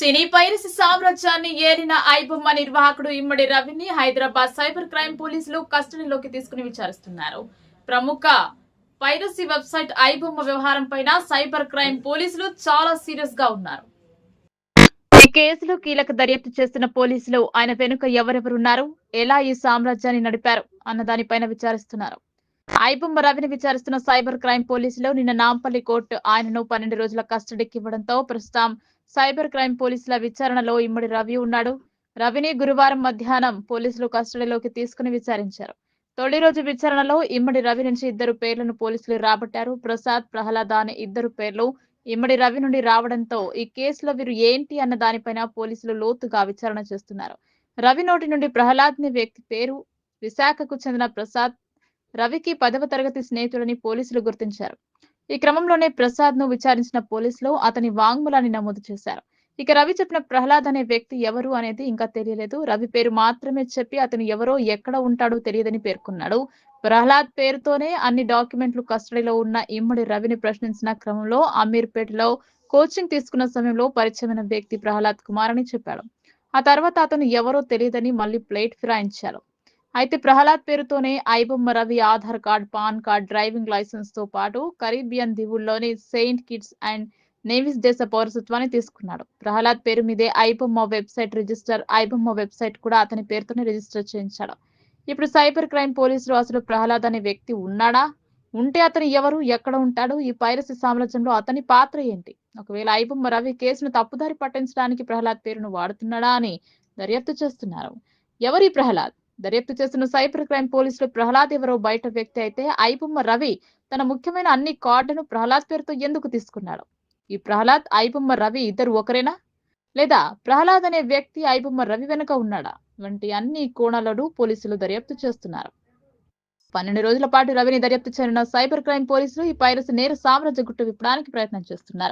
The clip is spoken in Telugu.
సినీ పైరసీ సామ్రాజ్యాన్ని ఏలిన ఐబొమ్మ నిర్వాహకుడు ఇమ్మడి రవిని హైదరాబాద్ సైబర్ క్రైమ్ పోలీసులు కస్టడీలోకి తీసుకుని విచారిస్తున్నారు. ప్రముఖ పైరసీ వెబ్సైట్ ఐబొమ్మ వ్యవహారం పైన సైబర్ క్రైమ్ పోలీసులు చాలా సీరియస్ గా ఉన్నారు. ఈ కేసులో కీలక దర్యాప్తు చేస్తున్న పోలీసులు ఆయన వెనుక ఎవరెవరున్నారు, ఎలా ఈ సామ్రాజ్యాన్ని నడిపారు అన్న దానిపైన విచారిస్తున్నారు. ఐబొమ్మ రవిని విచారిస్తున్న సైబర్ క్రైమ్ పోలీసులు నిన్న నాంపల్లి కోర్టు ఆయనను 12 రోజుల కస్టడీకి ఇవ్వడంతో ప్రస్తుతం సైబర్ క్రైమ్ పోలీసుల విచారణలో ఇమ్మడి రవి ఉన్నాడు. రవిని గురువారం మధ్యాహ్నం పోలీసులు కస్టడీలోకి తీసుకుని విచారించారు. తొలి రోజు విచారణలో ఇమ్మడి రవి నుంచి 2 పేర్లను పోలీసులు రాబట్టారు. ప్రసాద్, ప్రహ్లాద అనే 2 పేర్లు ఇమ్మడి రవి నుండి రావడంతో ఈ కేసులో వీరు ఏంటి అన్న దానిపైన పోలీసులు లోతుగా విచారణ చేస్తున్నారు. రవి నోటి నుండి ప్రహ్లాద్ అనే వ్యక్తి పేరు, విశాఖకు చెందిన ప్రసాద్ రవికి 10వ తరగతి స్నేహితుడని పోలీసులు గుర్తించారు. ఈ క్రమంలోనే ప్రసాద్ ను విచారించిన పోలీసులు అతని వాంగ్మూలాన్ని నమోదు చేశారు. ఇక రవి చెప్పిన ప్రహ్లాద్ అనే వ్యక్తి ఎవరు అనేది ఇంకా తెలియలేదు. రవి పేరు మాత్రమే చెప్పి అతను ఎవరో, ఎక్కడ ఉంటాడో తెలియదని పేర్కొన్నాడు. ప్రహ్లాద్ పేరుతోనే అన్ని డాక్యుమెంట్లు కస్టడీలో ఉన్న ఇమ్మడి రవిని ప్రశ్నించిన క్రమంలో అమీర్పేటలో కోచింగ్ తీసుకున్న సమయంలో పరిచయమైన వ్యక్తి ప్రహ్లాద్ కుమార్ అని చెప్పాడు. ఆ తర్వాత అతను ఎవరో తెలియదని మళ్ళీ ప్లేట్ ఫిరాయించారు. అయితే ప్రహ్లాద్ పేరుతోనే iBomma Ravi Aadhaar card, PAN card, driving licence తో పాటు కరీబియన్ దీవుల్లోని సెయింట్ కిట్స్ అండ్ నేవిస్ దేశ పౌరసత్వాన్ని తీసుకున్నాడు. ప్రహ్లాద్ పేరు మీదే iBomma website register, iBomma website కూడా అతని పేరుతోనే రిజిస్టర్ చేయించాడు. ఇప్పుడు సైబర్ క్రైమ్ పోలీసులు అసలు ప్రహ్లాద్ అనే వ్యక్తి ఉన్నాడా, ఉంటే అతను ఎవరు, ఎక్కడ ఉంటాడు, ఈ పైరసీ సామ్రాజ్యంలో అతని పాత్ర ఏంటి, ఒకవేళ ఐబొమ్మ రవి కేసును తప్పుదారి పట్టించడానికి ప్రహ్లాద్ పేరును వాడుతున్నాడా అని దర్యాప్తు చేస్తున్నారు. ఎవరి ప్రహ్లాద్? దర్యాప్తు చేస్తున్న సైబర్ క్రైమ్ పోలీసులు ప్రహ్లాద్ ఎవరో బయట వ్యక్తి అయితే ఐబొమ్మ రవి తన ముఖ్యమైన అన్ని కార్డులను ప్రహ్లాద్ పేరుతో ఎందుకు తీసుకున్నాడు? ఈ ప్రహ్లాద్, ఐబొమ్మ రవి ఇద్దరు ఒకరేనా, లేదా ప్రహ్లాద్ అనే వ్యక్తి ఐబొమ్మ రవి వెనుక ఉన్నాడా వంటి అన్ని కోణాలను పోలీసులు దర్యాప్తు చేస్తున్నారు. 12 రోజుల పాటు రవిని దర్యాప్తు చేయనున్న సైబర్ క్రైమ్ పోలీసులు ఈ పైరసీ నేర సామ్రాజ్య గుట్టు విప్పడానికి ప్రయత్నం చేస్తున్నారు.